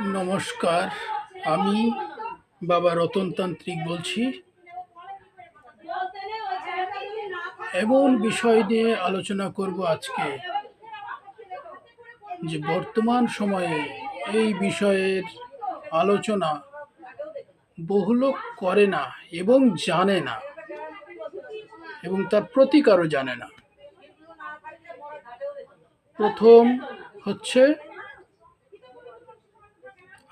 নমস্কার, আমি বাবা রতনতান্ত্রিক বলছি। এমন বিষয় নিয়ে আলোচনা করব আজকে, যে বর্তমান সময়ে এই বিষয়ের আলোচনা বহু লোক করে না এবং জানে না, এবং তার প্রতিকারও জানে না। প্রথম হচ্ছে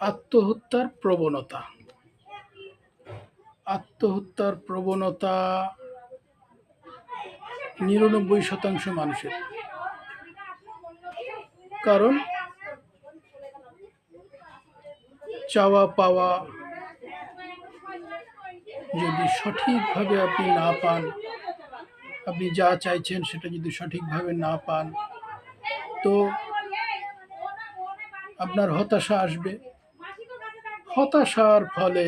আত্মহত্যার প্রবণতা। আত্মহত্যার প্রবণতা ৯৯% মানুষের। কারণ চাওয়া পাওয়া যদি সঠিকভাবে আপনি না পান, আপনি যা চাইছেন সেটা যদি সঠিকভাবে না পান, তো আপনার হতাশা আসবে। হতাশার ফলে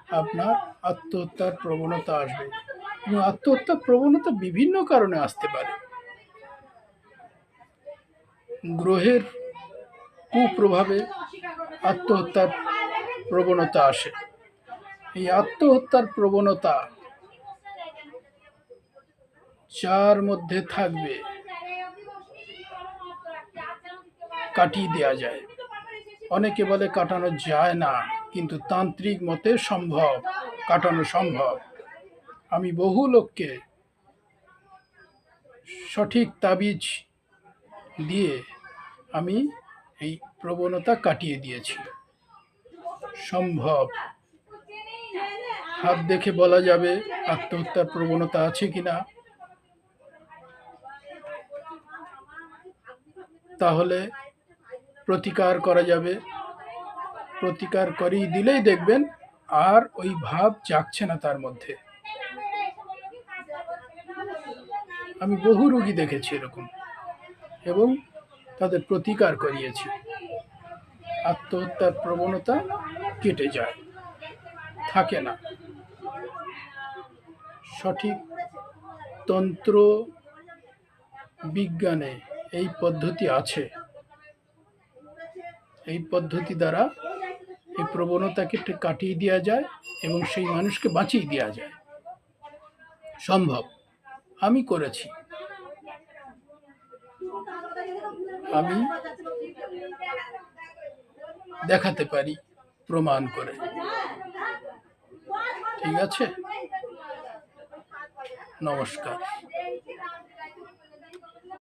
আপনার আত্মহত্যার প্রবণতা আসবে, এবং আত্মহত্যার প্রবণতা বিভিন্ন কারণে আসতে পারে। গ্রহের কুপ্রভাবে আত্মহত্যার প্রবণতা আসে। এই আত্মহত্যার প্রবণতা যার মধ্যে থাকবে কাটিয়ে দেওয়া যায়। অনেকে বলে কাটানো যায় না, কিন্তু তান্ত্রিক মতে সম্ভব, কাটানো সম্ভব। আমি বহু লোককে সঠিক তাবিজ দিয়ে আমি এই প্রবণতা কাটিয়ে দিয়েছি। সম্ভব। হাত দেখে বলা যাবে আত্মহত্যার প্রবণতা আছে কিনা। তাহলে প্রতিকার করা যাবে। প্রতিকার করিয়ে দিলেই দেখবেন আর ওই ভাব জাগছে না তার মধ্যে। আমি বহু রোগী দেখেছি এরকম, এবং তাদের প্রতিকার করিয়েছি। আত্মহত্যার প্রবণতা কেটে যায়, থাকে না। সঠিক তন্ত্র বিজ্ঞানে এই পদ্ধতি আছে। এই পদ্ধতি দ্বারা এই প্রবণতাকে কাটিয়ে দেওয়া যায় এবং সেই মানুষকে বাঁচিয়ে দেওয়া যায়। সম্ভব। আমি করেছি। আমি দেখাতে পারি প্রমাণ করে। ঠিক আছে? নমস্কার।